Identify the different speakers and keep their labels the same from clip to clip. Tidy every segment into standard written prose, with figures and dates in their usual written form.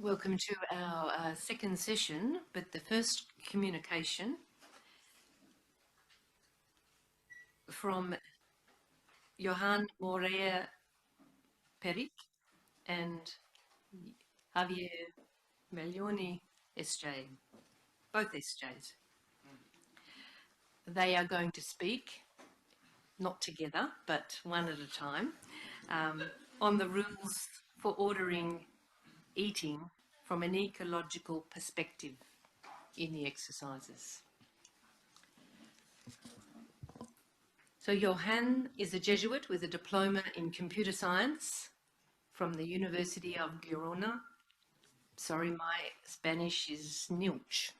Speaker 1: Welcome to our second session, but the first communication from Joan Morera and Javier Melloni SJ, both SJs. They are going to speak, not together, but one at a time, on the rules for ordering eating from an ecological perspective in the exercises. So Johan is a Jesuit with a diploma in computer science from the University of Girona. Sorry, my Spanish is nilch.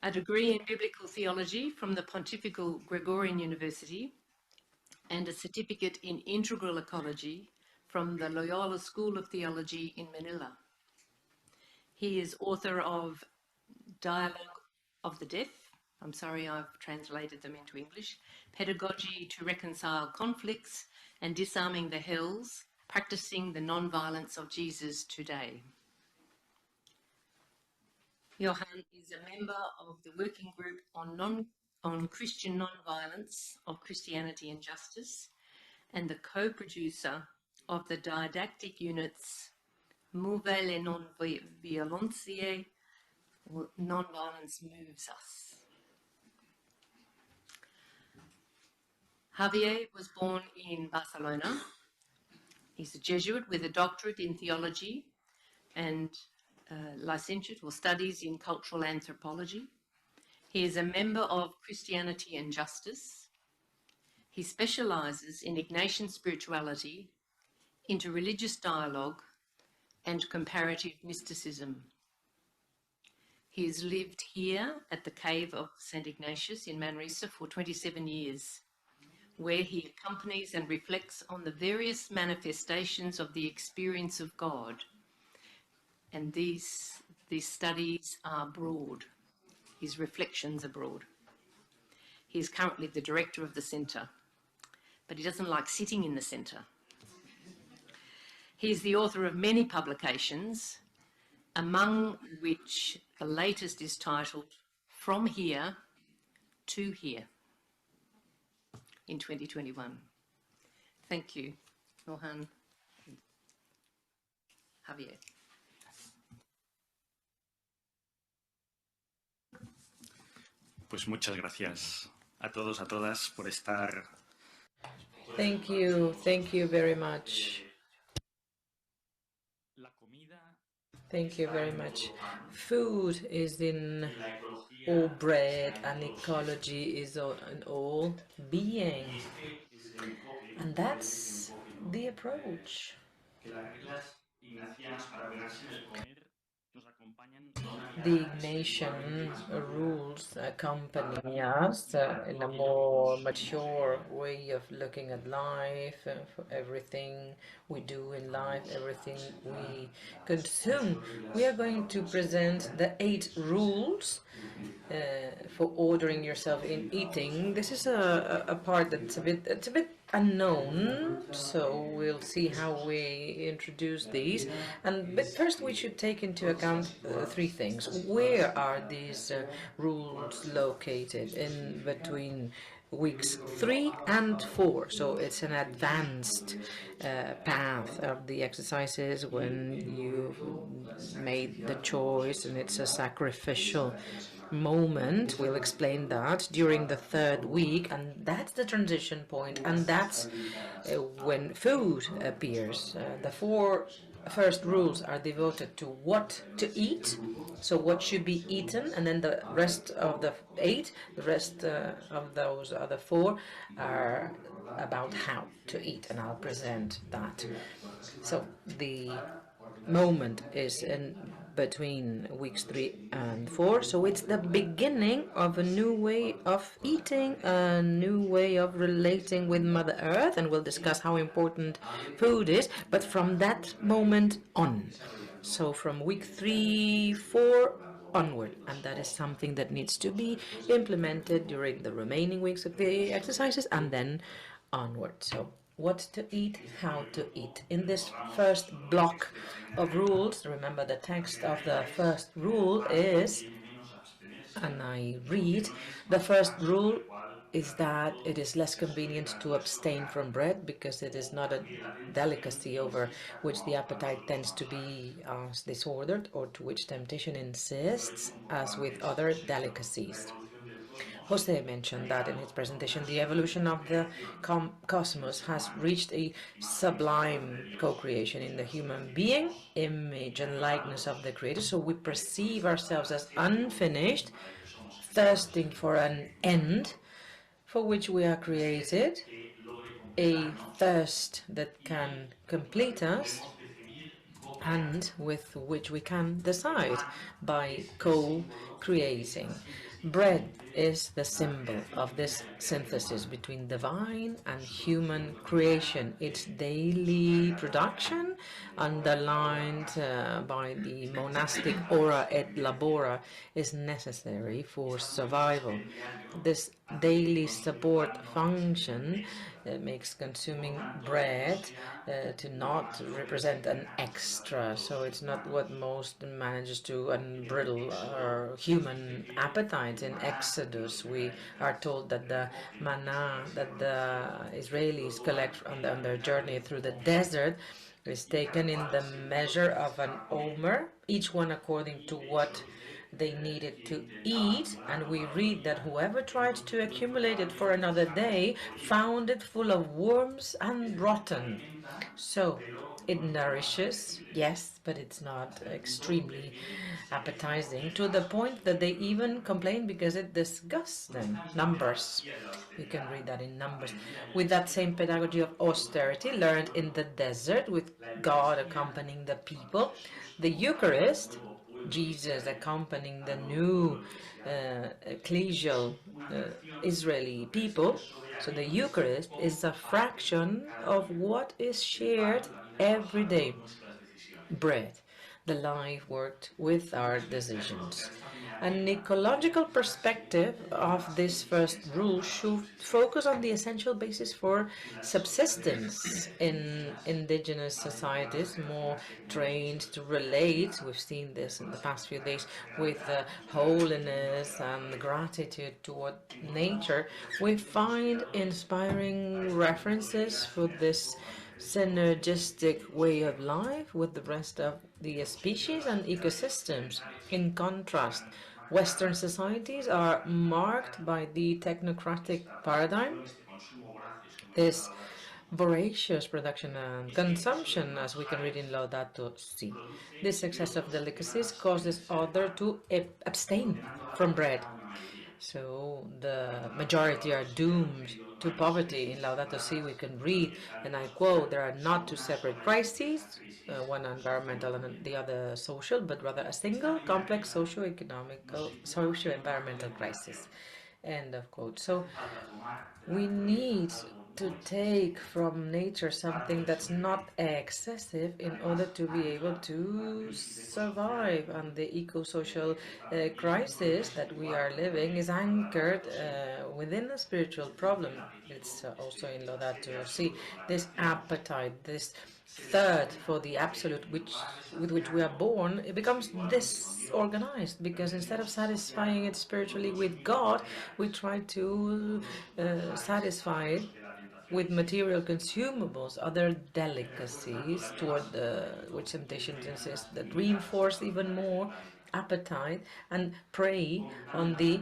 Speaker 1: A degree in biblical theology from the Pontifical Gregorian University and a certificate in integral ecology from the Loyola School of Theology in Manila. He is author of Dialogue of the Deaf. I'm sorry, I've translated them into English. Pedagogy to Reconcile Conflicts and Disarming the Hells, Practicing the Non-Violence of Jesus Today. Johan is a member of the Working Group on Christian Non-Violence of Christianity and Justice and the co-producer of the didactic units Mouvez les non-violences, Non-Violence Moves Us. Javier was born in Barcelona. He's a Jesuit with a doctorate in theology and licentiate or studies in cultural anthropology. He is a member of Christianity and Justice. He specialises in Ignatian spirituality, interreligious dialogue, and comparative mysticism. He has lived here at the Cave of St. Ignatius in Manresa for 27 years, where he accompanies and reflects on the various manifestations of the experience of God. And these studies are broad. His reflections are broad. He is currently the director of the centre, but he doesn't like sitting in the centre. He is the author of many publications, among which the latest is titled From Here to Here in 2021. Thank you, Johan. Javier.
Speaker 2: Pues muchas gracias a todos, a todas por estar.
Speaker 3: Thank you very much. Thank you very much. Food is in all bread and ecology is in all being. And that's the approach. The Ignatian rules accompany us in a more mature way of looking at life, for everything we do in life, everything we consume. We are going to present the 8 rules for ordering yourself in eating. This is a part that's a bit unknown, so we'll see how we introduce these. But first we should take into account 3 things. Where are these rules located? In between weeks 3 and 4, so it's an advanced path of the exercises when you've made the choice, and it's a sacrificial moment. We'll explain that during the 3rd week, and that's the transition point, and that's when food appears. The 4 first rules are devoted to what to eat, so what should be eaten, and then the rest of the 8, the rest of those other 4 are about how to eat, and I'll present that. So the moment is in between weeks 3 and 4, so it's the beginning of a new way of eating, a new way of relating with Mother Earth, and we'll discuss how important food is, but from that moment on. So from week 3, 4 onward, and that is something that needs to be implemented during the remaining weeks of the exercises and then onward. So what to eat, how to eat. In this first block of rules, remember the text of the first rule is, and I read, the first rule is that it is less convenient to abstain from bread because it is not a delicacy over which the appetite tends to be disordered or to which temptation insists, as with other delicacies. Jose mentioned that in his presentation, the evolution of the cosmos has reached a sublime co-creation in the human being, image and likeness of the Creator, so we perceive ourselves as unfinished, thirsting for an end for which we are created, a thirst that can complete us, and with which we can decide by co-creating. Bread is the symbol of this synthesis between divine and human creation. Its daily production, underlined by the monastic ora et labora, is necessary for survival. This daily support function makes consuming bread to not represent an extra, so it's not what most manages to unbridle our human appetites. In Exodus, we are told that the manna that the Israelis collect on their journey through the desert is taken in the measure of an omer, each one according to what they needed to eat, and we read that whoever tried to accumulate it for another day found it full of worms and rotten. So it nourishes, yes, but it's not extremely appetizing, to the point that they even complain because it disgusts them. Numbers. You can read that in Numbers. With that same pedagogy of austerity learned in the desert, with God accompanying the people, the Eucharist, Jesus accompanying the new ecclesial Israeli people. So the Eucharist is a fraction of what is shared every day. Bread, the life worked with our decisions. An ecological perspective of this first rule should focus on the essential basis for subsistence in indigenous societies, more trained to relate, we've seen this in the past few days, with holiness and gratitude toward nature. We find inspiring references for this synergistic way of life with the rest of the species and ecosystems. In contrast, Western societies are marked by the technocratic paradigm, this voracious production and consumption, as we can read in Laudato Si. This excess of delicacies causes others to abstain from bread. So the majority are doomed to poverty. In Laudato Si we can read, and I quote, "There are not two separate crises, one environmental and the other social, but rather a single complex socio-environmental crisis." End of quote. So we need to take from nature something that's not excessive in order to be able to survive. And the eco-social crisis that we are living is anchored within a spiritual problem. It's also in Laudato Si. This appetite, this third for the absolute with which we are born, it becomes disorganized because instead of satisfying it spiritually with God, we try to satisfy it with material consumables, other delicacies toward which temptations insist that reinforce even more appetite and prey on the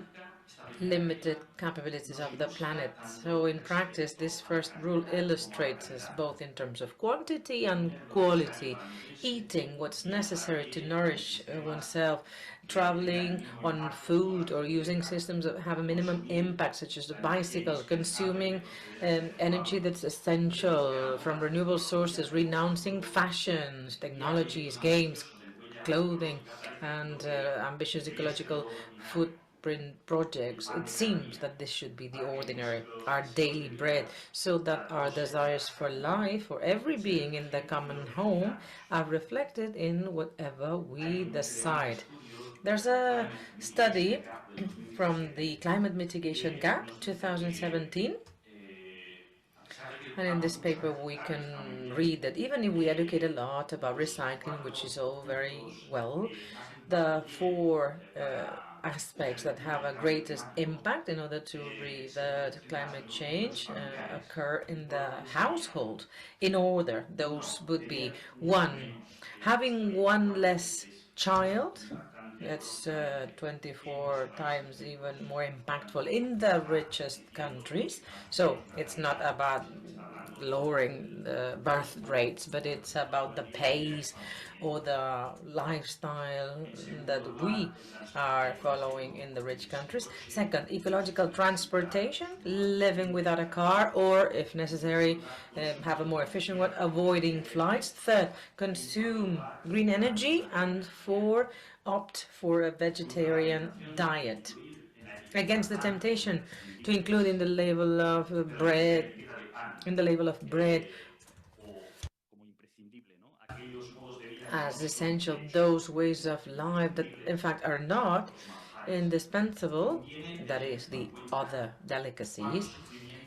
Speaker 3: limited capabilities of the planet. So in practice, this first rule illustrates us both in terms of quantity and quality, eating what's necessary to nourish oneself, traveling on foot, or using systems that have a minimum impact, such as the bicycle, consuming energy that's essential from renewable sources, renouncing fashions, technologies, games, clothing, and ambitious ecological footprint projects. It seems that this should be the ordinary, our daily bread, so that our desires for life, for every being in the common home, are reflected in whatever we decide. There's a study from the Climate Mitigation Gap 2017 And in this paper we can read that even if we educate a lot about recycling, which is all very well, the four aspects that have a greatest impact in order to revert climate change occur in the household. In order, those would be: one, having one less child. That's 24 times even more impactful in the richest countries. So it's not about lowering the birth rates, but it's about the pace or the lifestyle that we are following in the rich countries. Second, ecological transportation, living without a car, or if necessary, have a more efficient one, avoiding flights. Third, consume green energy. And four, opt for a vegetarian diet. Against the temptation to include in the label of bread, as essential those ways of life that in fact are not indispensable, that is, the other delicacies,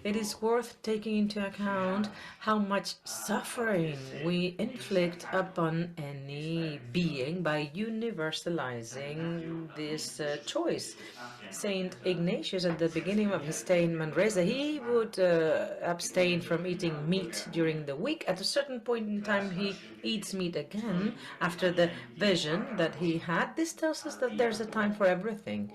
Speaker 3: it is worth taking into account how much suffering we inflict upon any being by universalizing this choice. Saint Ignatius, at the beginning of his stay in Manresa, he would abstain from eating meat during the week. At a certain point in time, he eats meat again after the vision that he had. This tells us that there's a time for everything.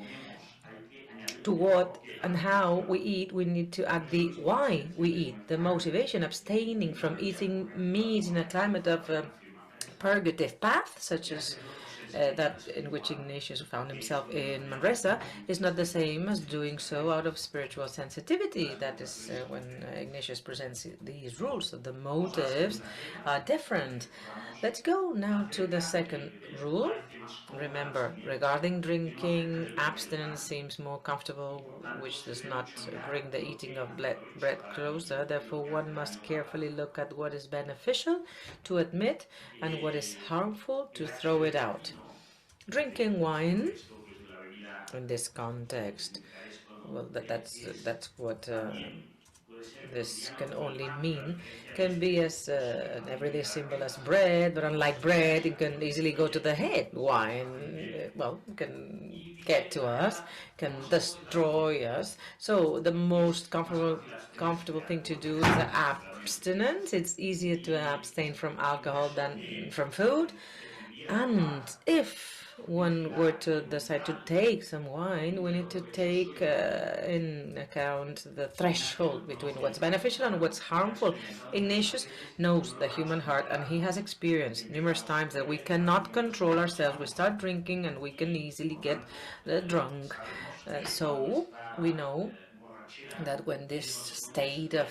Speaker 3: To what and how we eat, we need to add the why we eat, the motivation. Abstaining from eating meat in a climate of purgative path, such as that in which Ignatius found himself in Manresa, is not the same as doing so out of spiritual sensitivity. That is when Ignatius presents these rules. So the motives are different. Let's go now to the second rule. Remember, regarding drinking, abstinence seems more comfortable, which does not bring the eating of bread closer. Therefore, one must carefully look at what is beneficial to admit and what is harmful to throw it out. Drinking wine in this context, well, that's what this can only mean, can be as an everyday symbol as bread, but unlike bread, it can easily go to the head. Wine, well, can get to us, can destroy us. So the most comfortable thing to do is abstinence. It's easier to abstain from alcohol than from food. And if one were to decide to take some wine, we need to take in account the threshold between what's beneficial and what's harmful. Ignatius knows the human heart, and he has experienced numerous times that we cannot control ourselves. We start drinking and we can easily get drunk. So we know that when this state of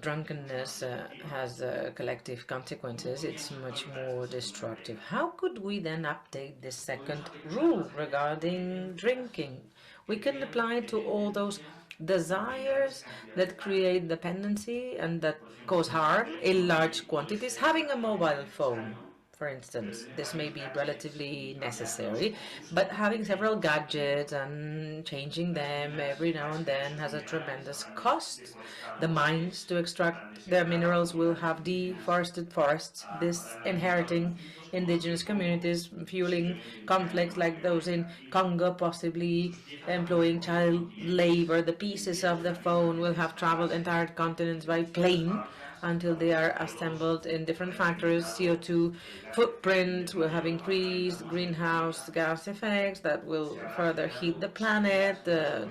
Speaker 3: drunkenness has collective consequences, it's much more destructive. How could we then update this second rule regarding drinking? We can apply it to all those desires that create dependency and that cause harm in large quantities. Having a mobile phone, for instance, this may be relatively necessary, but having several gadgets and changing them every now and then has a tremendous cost. The mines to extract their minerals will have deforested forests, this inheriting indigenous communities, fueling conflicts like those in Congo, possibly employing child labor. The pieces of the phone will have traveled entire continents by plane until they are assembled in different factories. CO2 footprint will have increased greenhouse gas effects that will further heat the planet,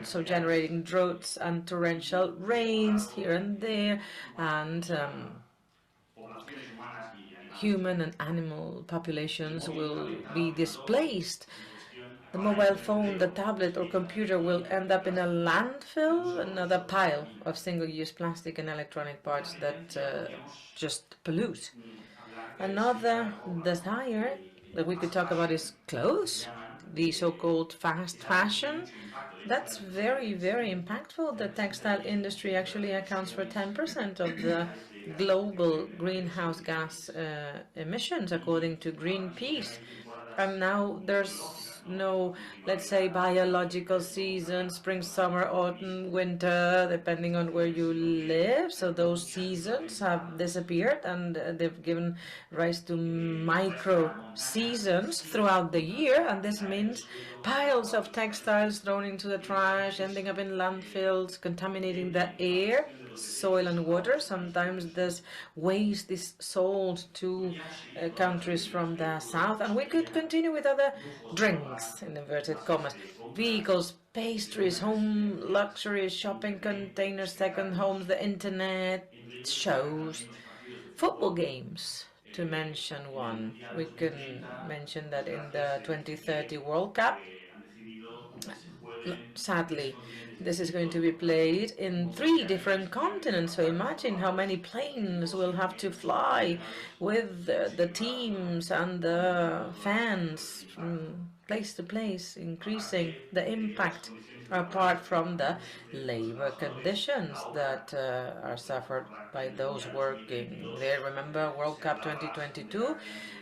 Speaker 3: so generating droughts and torrential rains here and there, and human and animal populations will be displaced. The mobile phone, the tablet or computer will end up in a landfill, another pile of single-use plastic and electronic parts that just pollute. Another desire that we could talk about is clothes, the so-called fast fashion. That's very, very impactful. The textile industry actually accounts for 10% of the global greenhouse gas emissions, according to Greenpeace. And now there's no, let's say, biological season, spring, summer, autumn, winter, depending on where you live. So those seasons have disappeared, and they've given rise to micro seasons throughout the year. And this means piles of textiles thrown into the trash, ending up in landfills, contaminating the air, soil and water. Sometimes this waste is sold to countries from the south, and we could continue with other drinks, in inverted commas, vehicles, pastries, home luxuries, shopping containers, second homes, the internet, shows, football games, to mention one. We can mention that in the 2030 World Cup, sadly, this is going to be played in 3 different continents. So imagine how many planes will have to fly with the teams and the fans from place to place, increasing the impact, apart from the labor conditions that are suffered by those working there. Remember World Cup 2022?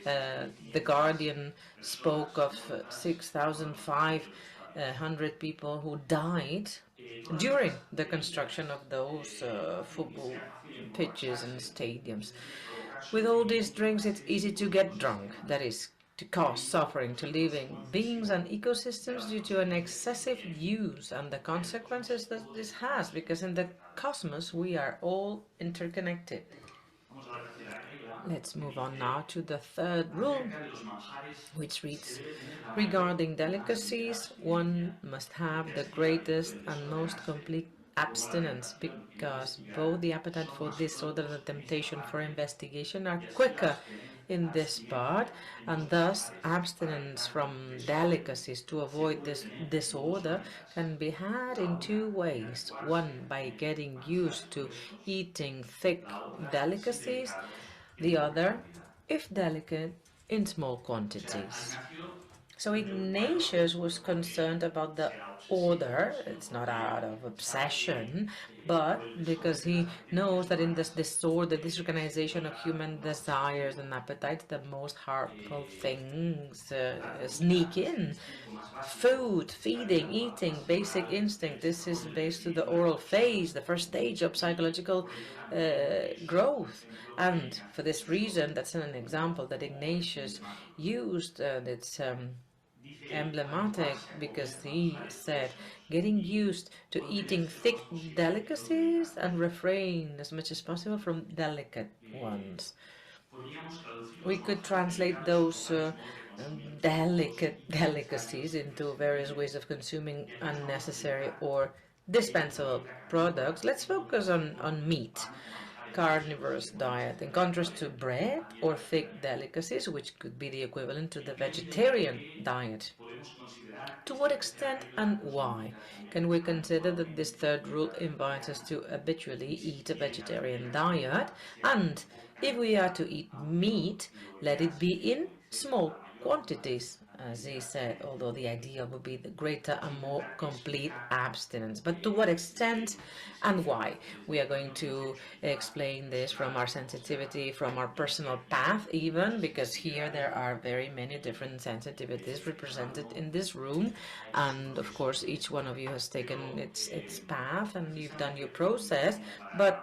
Speaker 3: The Guardian spoke of 6,500 people who died during the construction of those football pitches and stadiums. With all these drinks, it's easy to get drunk. That is, to cause suffering to living beings and ecosystems due to an excessive use, and the consequences that this has, because in the cosmos we are all interconnected. Let's move on now to the third rule, which reads, regarding delicacies, one must have the greatest and most complete abstinence, because both the appetite for disorder and the temptation for investigation are quicker in this part, and thus abstinence from delicacies to avoid this disorder can be had in 2 ways. One, by getting used to eating thick delicacies, the other, if delicate, in small quantities. So Ignatius was concerned about the order. It's not out of obsession, but because he knows that in this disorder, disorganization of human desires and appetites, the most harmful things sneak in. Food, feeding, eating, basic instinct. This is based to the oral phase, the first stage of psychological growth. And for this reason, that's an example that Ignatius used. That's emblematic, because he said, getting used to eating thick delicacies and refrain as much as possible from delicate ones. We could translate those delicate delicacies into various ways of consuming unnecessary or dispensable products. Let's focus on meat, carnivorous diet, in contrast to bread or thick delicacies, which could be the equivalent to the vegetarian diet. To what extent and why can we consider that this third rule invites us to habitually eat a vegetarian diet? And if we are to eat meat, let it be in small quantities, as he said, although the idea would be the greater and more complete abstinence. But to what extent and why? We are going to explain this from our sensitivity, from our personal path even, because here there are very many different sensitivities represented in this room, and of course each one of you has taken its path and you've done your process. But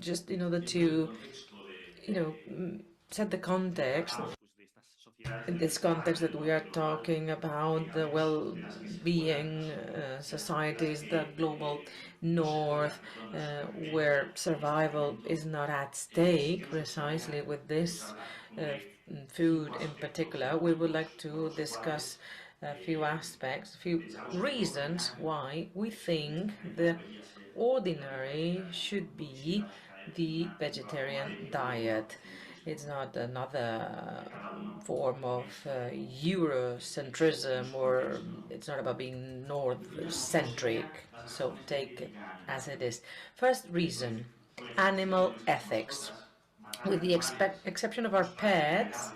Speaker 3: just in order to, set the context, in this context that we are talking about the well-being societies, the global north, where survival is not at stake precisely with this food in particular, we would like to discuss a few aspects, a few reasons why we think the ordinary should be the vegetarian diet. It's not another form of Eurocentrism, or it's not about being North-centric, so take it as it is. First reason, animal ethics. With the exception of our pets,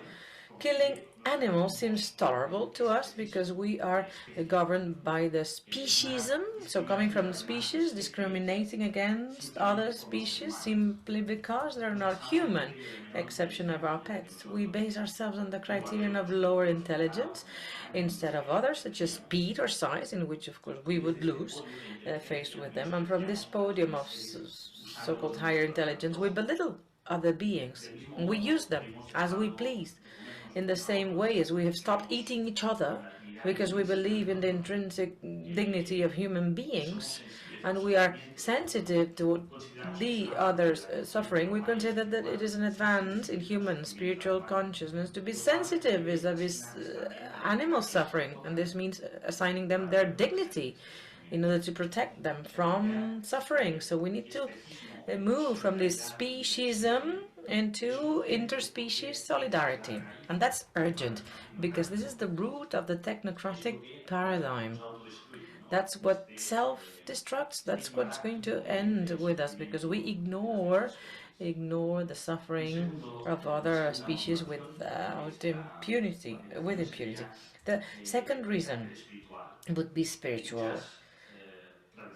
Speaker 3: Killing animals seems tolerable to us because we are governed by the speciesism, so coming from the species, discriminating against other species simply because they're not human, exception of our pets. We base ourselves on the criterion of lower intelligence instead of others, such as speed or size, in which, of course, we would lose faced with them. And from this podium of so-called higher intelligence, we belittle other beings. We use them as we please, in the same way as we have stopped eating each other because we believe in the intrinsic dignity of human beings and we are sensitive to the other's suffering. We consider that it is an advance in human spiritual consciousness to be sensitive vis-a-vis animal suffering, and this means assigning them their dignity in order to protect them from suffering. So we need to move from this speciesism into interspecies solidarity. And that's urgent, because this is the root of the technocratic paradigm. That's what self-destructs, that's what's going to end with us, because we ignore the suffering of other species without impunity, with impunity. The second reason would be spiritual.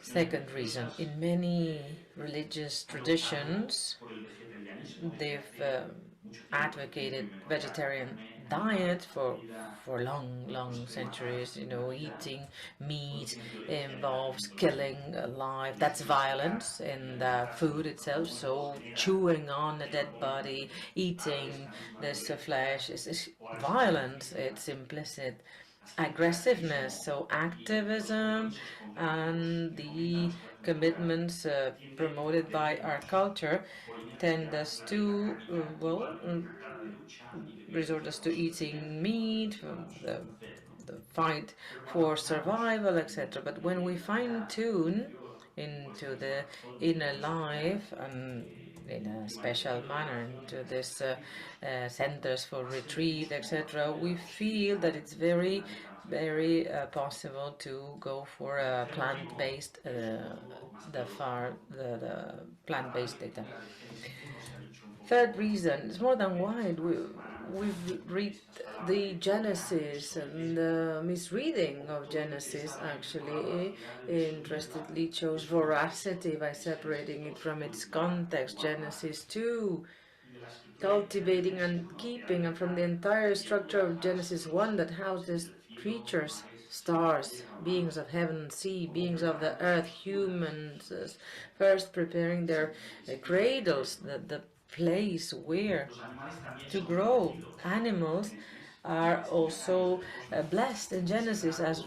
Speaker 3: Second reason, in many religious traditions, they've advocated vegetarian diet for long centuries. You know, eating meat involves killing life. That's violence in the food itself. So chewing on a dead body, eating this flesh is violence. It's implicit aggressiveness. So activism and the commitments promoted by our culture tend us to, resort us to eating meat, the fight for survival, etc. But when we fine-tune into the inner life and in a special manner into this centers for retreat, etc., we feel that it's very possible to go for a plant-based, the plant-based data. Third reason, it's more than wide. We've read the Genesis, and the misreading of Genesis actually interestedly chose voracity by separating it from its context. Genesis 2, cultivating and keeping, and from the entire structure of Genesis 1 that houses creatures, stars, beings of heaven and sea, beings of the earth, humans, first preparing their cradles, the place where to grow. Animals are also blessed in Genesis as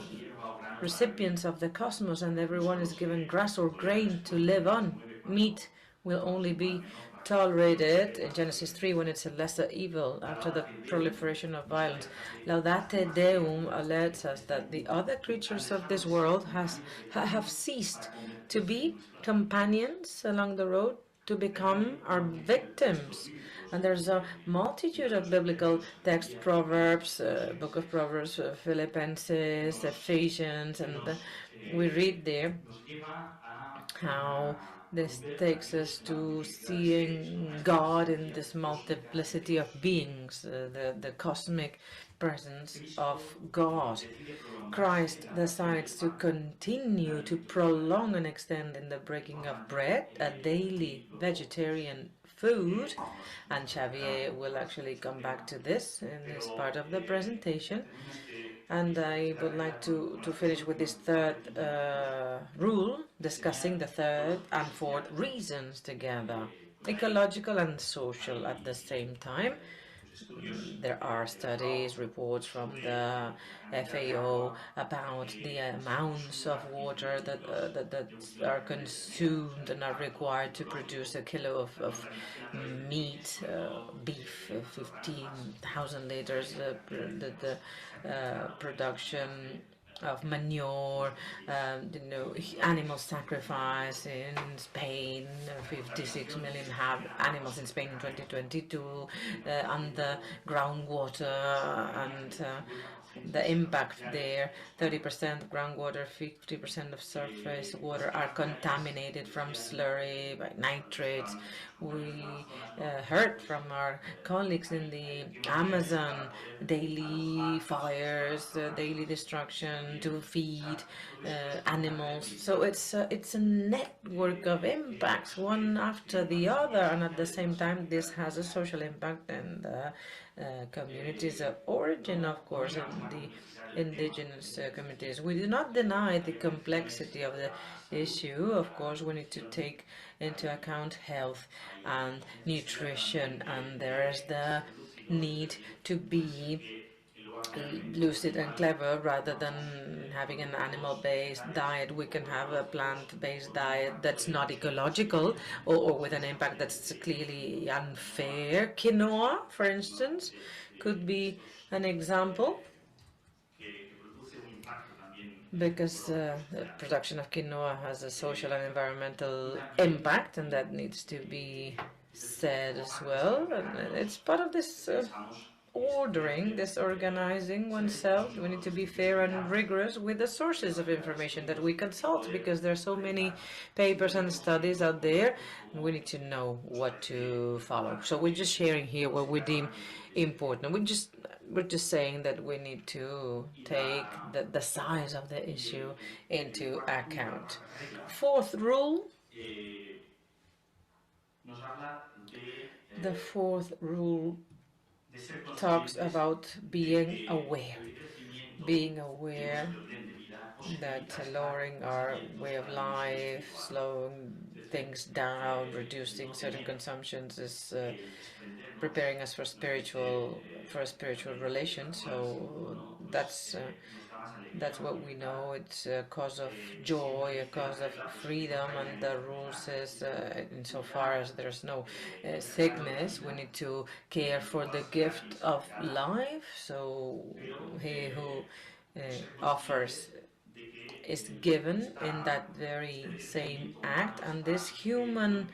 Speaker 3: recipients of the cosmos, and everyone is given grass or grain to live on. Meat will only be tolerated in Genesis 3 when it's a lesser evil after the proliferation of violence. Laudate Deum alerts us that the other creatures of this world have ceased to be companions along the road to become our victims. And there's a multitude of biblical texts, Proverbs, Book of Proverbs, Philippians, Ephesians, and we read there how this takes us to seeing God in this multiplicity of beings, the cosmic presence of God. Christ decides to continue to prolong and extend in the breaking of bread, a daily vegetarian food, and Xavier will actually come back to this in this part of the presentation. And I would like to finish with this third rule, discussing the third and fourth reasons together, ecological and social at the same time. There are studies, reports from the FAO about the amounts of water that are consumed and are required to produce a kilo of meat, beef, 15,000 liters, the production of manure, animal sacrifice in Spain, 56 million animals in Spain in 2022, and the groundwater and the impact there. 30% groundwater, 50% of surface water are contaminated from slurry by nitrates. We heard from our colleagues in the Amazon, daily fires, daily destruction to feed animals. So it's a network of impacts, one after the other, and at the same time, this has a social impact in the communities of origin, of course, in the indigenous communities. We do not deny the complexity of the issue. Of course, we need to take into account health and nutrition, and there is the need to be lucid and clever. Rather than having an animal-based diet, we can have a plant-based diet that's not ecological, or with an impact that's clearly unfair. Quinoa, for instance, could be an example, because the production of quinoa has a social and environmental impact, and that needs to be said as well. And it's part of this ordering, this organizing oneself. We need to be fair and rigorous with the sources of information that we consult, because there are so many papers and studies out there, and we need to know what to follow. So we're just sharing here what we deem important. We're just saying that we need to take the size of the issue into account. Fourth rule. The fourth rule talks about being aware that lowering our way of life, slowing things down, reducing certain consumptions is preparing us for a spiritual relation. So that's what we know. It's a cause of joy, a cause of freedom, and the rule says insofar as there's no sickness, we need to care for the gift of life. So he who offers is given in that very same act, and this human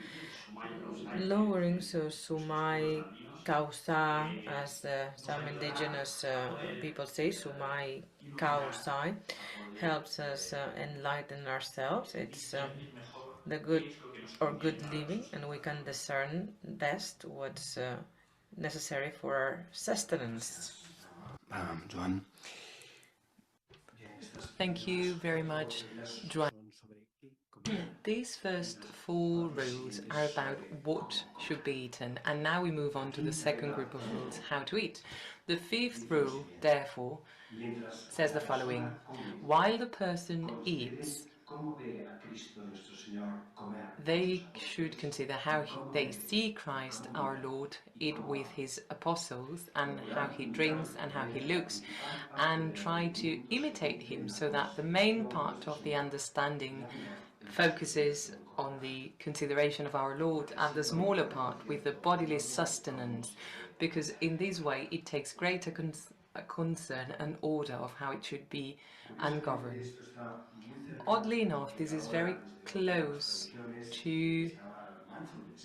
Speaker 3: lowering, so sumai causa, as some indigenous people say, sumai causai, helps us enlighten ourselves. It's the good living, and we can discern best what's necessary for our sustenance.
Speaker 4: Joan.
Speaker 5: Thank you very much, Joan. These first four rules are about what should be eaten, and now we move on to the second group of rules, how to eat. The fifth rule, therefore, says the following: while the person eats, they should consider how they see Christ our Lord eat with his apostles, and how he drinks and how he looks, and try to imitate him, so that the main part of the understanding focuses on the consideration of our Lord, and the smaller part with the bodily sustenance, because in this way it takes greater concern and order of how it should be and govern. Oddly enough, this is very close to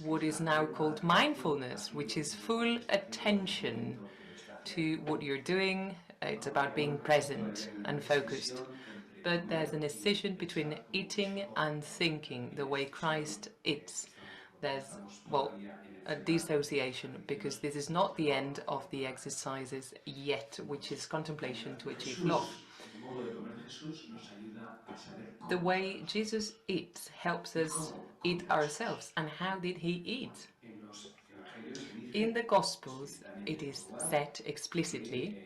Speaker 5: what is now called mindfulness, which is full attention to what you're doing. It's about being present and focused. But there's an incision between eating and thinking, the way Christ eats. There's, well, a dissociation, because this is not the end of the exercises yet, which is contemplation to achieve love. The way Jesus eats helps us eat ourselves. And how did he eat? In the Gospels, it is said explicitly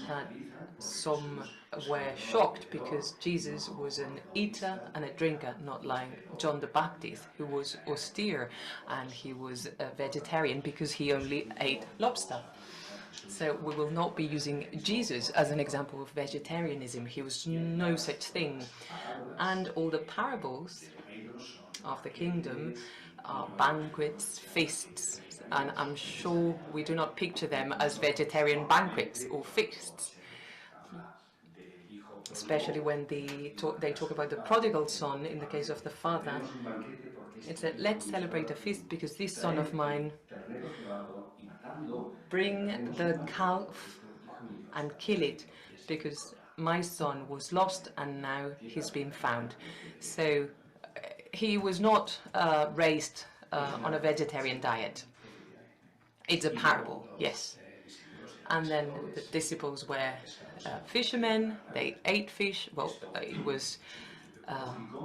Speaker 5: that some were shocked because Jesus was an eater and a drinker, not like John the Baptist, who was austere, and he was a vegetarian because he only ate lobster. So we will not be using Jesus as an example of vegetarianism. He was no such thing. And all the parables of the kingdom are banquets, feasts, and I'm sure we do not picture them as vegetarian banquets or feasts, especially when they talk about the prodigal son. In the case of the father, it's that let's celebrate a feast because this son of mine, bring the calf and kill it, because my son was lost and now he's been found. So he was not raised on a vegetarian diet. It's a parable, yes. And then the disciples were fishermen. They ate fish. Well, it was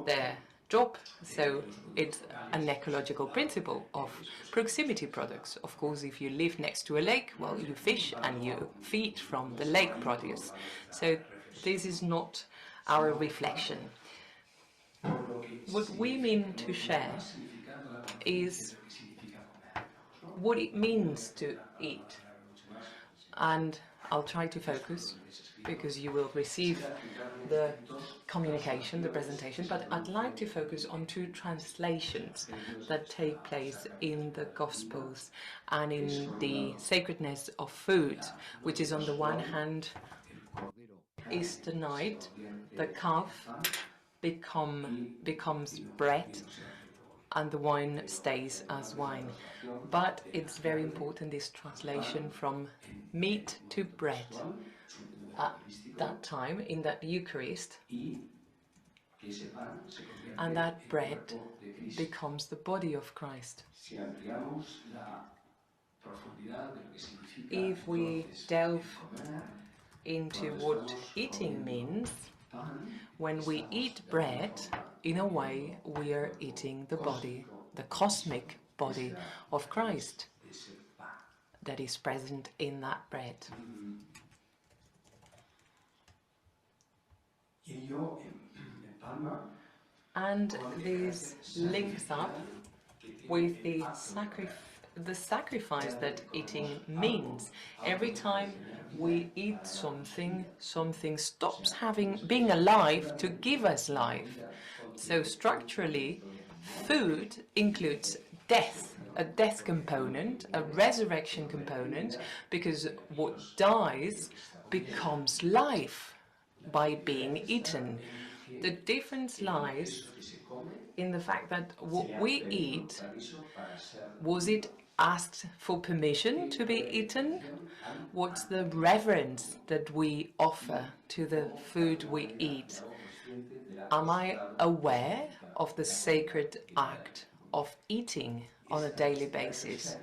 Speaker 5: their job. So it's an ecological principle of proximity products. Of course, if you live next to a lake, well, you fish and you feed from the lake produce. So this is not our reflection. What we mean to share is what it means to eat. And I'll try to focus, because you will receive the communication, the presentation, but I'd like to focus on two translations that take place in the Gospels and in the sacredness of food, which is on the one hand, Easter night, the calf becomes bread, and the wine stays as wine. But it's very important, this translation from meat to bread. At that time, in that Eucharist, and that bread becomes the body of Christ. If we delve into what eating means, when we eat bread, in a way, we are eating the body, the cosmic body of Christ that is present in that bread. And this links up with the sacrifice that eating means. Every time we eat something, something stops being alive to give us life. So structurally, food includes death, a death component, a resurrection component, because what dies becomes life by being eaten. The difference lies in the fact that what we eat, was it asked for permission to be eaten? What's the reverence that we offer to the food we eat? Am I aware of the sacred act of eating on a daily basis?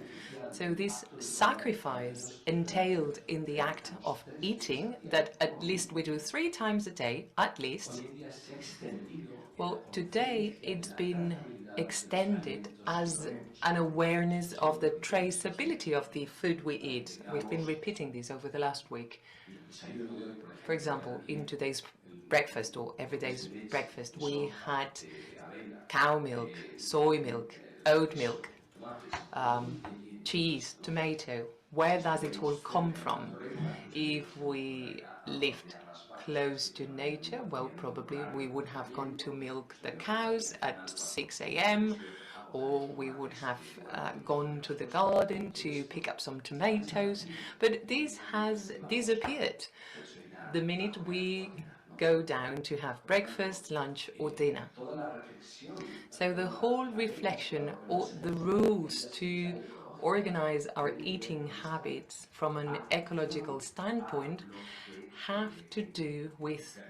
Speaker 5: So this sacrifice entailed in the act of eating, that at least we do 3 times a day, at least, well, today it's been extended as an awareness of the traceability of the food we eat. We've been repeating this over the last week. For example, in today's breakfast, or everyday's breakfast, we had cow milk, soy milk, oat milk, cheese, tomato. Where does it all come from? If we lived close to nature, well, probably we would have gone to milk the cows at 6 a.m. or we would have gone to the garden to pick up some tomatoes. But this has disappeared the minute we go down to have breakfast, lunch or dinner. So the whole reflection, or the rules to organize our eating habits from an ecological standpoint, have to do with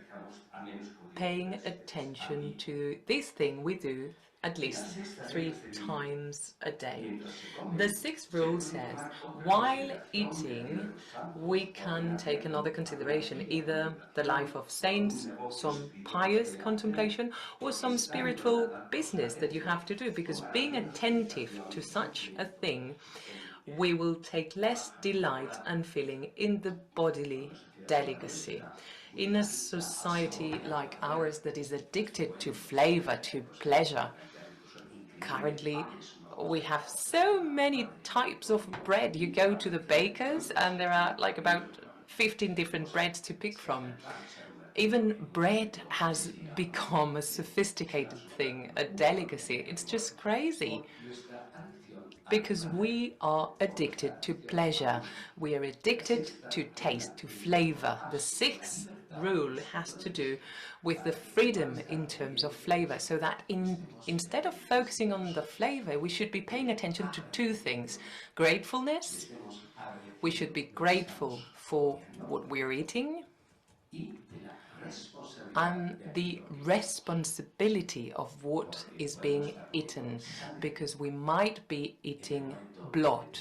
Speaker 5: paying attention to this thing we do at least 3 times a day. The 6th rule says, while eating, we can take another consideration, either the life of saints, some pious contemplation, or some spiritual business that you have to do, because being attentive to such a thing, we will take less delight and feeling in the bodily delicacy. In a society like ours that is addicted to flavor, to pleasure, currently we have so many types of bread. You go to the bakers and there are like about 15 different breads to pick from. Even bread has become a sophisticated thing, a delicacy. It's just crazy. Because we are addicted to pleasure. We are addicted to taste, to flavor. The 6th rule has to do with the freedom in terms of flavor, so that instead of focusing on the flavor, we should be paying attention to 2 things: gratefulness We should be grateful for what we're eating and the responsibility of what is being eaten, because we might be eating blood.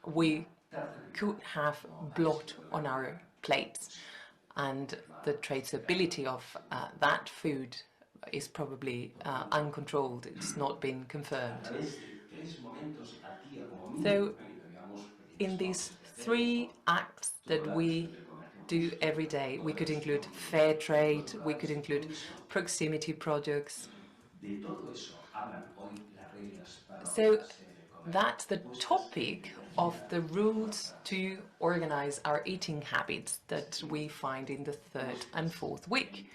Speaker 5: We could have blood on our plates, and the traceability of that food is probably uncontrolled. It's not been confirmed. So in these 3 acts that we do every day, we could include fair trade, we could include proximity projects. So that's the topic of the rules to organize our eating habits that we find in the 3rd and 4th week.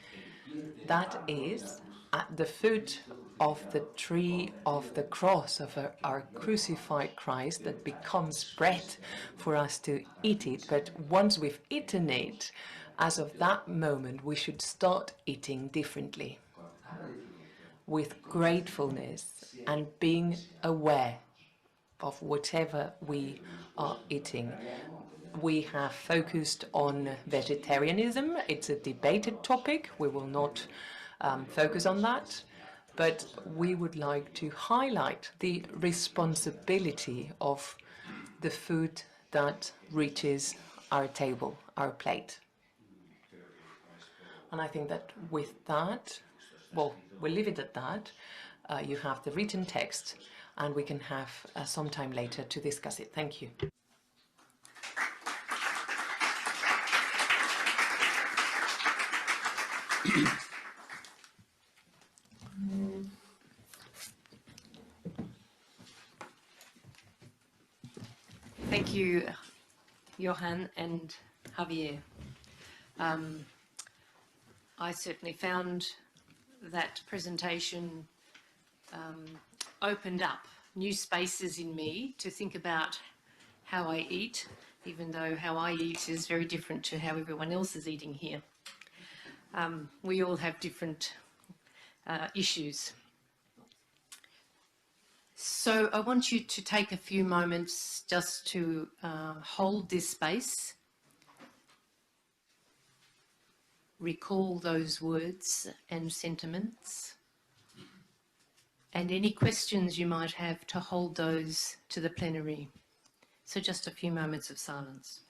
Speaker 5: That is at the foot of the tree of the cross of our crucified Christ that becomes bread for us to eat it. But once we've eaten it, as of that moment, we should start eating differently, with gratefulness and being aware of whatever we are eating. We have focused on vegetarianism. It's a debated topic. We will not focus on that, but we would like to highlight the responsibility of the food that reaches our table, our plate. And I think that with that, well, we'll leave it at that. You have the written text, and we can have some time later to discuss it. Thank you.
Speaker 1: Thank you, Johan and Javier. I certainly found that presentation opened up new spaces in me to think about how I eat, even though how I eat is very different to how everyone else is eating here. We all have different issues. So I want you to take a few moments just to hold this space, recall those words and sentiments, and any questions you might have, to hold those to the plenary. So just a few moments of silence.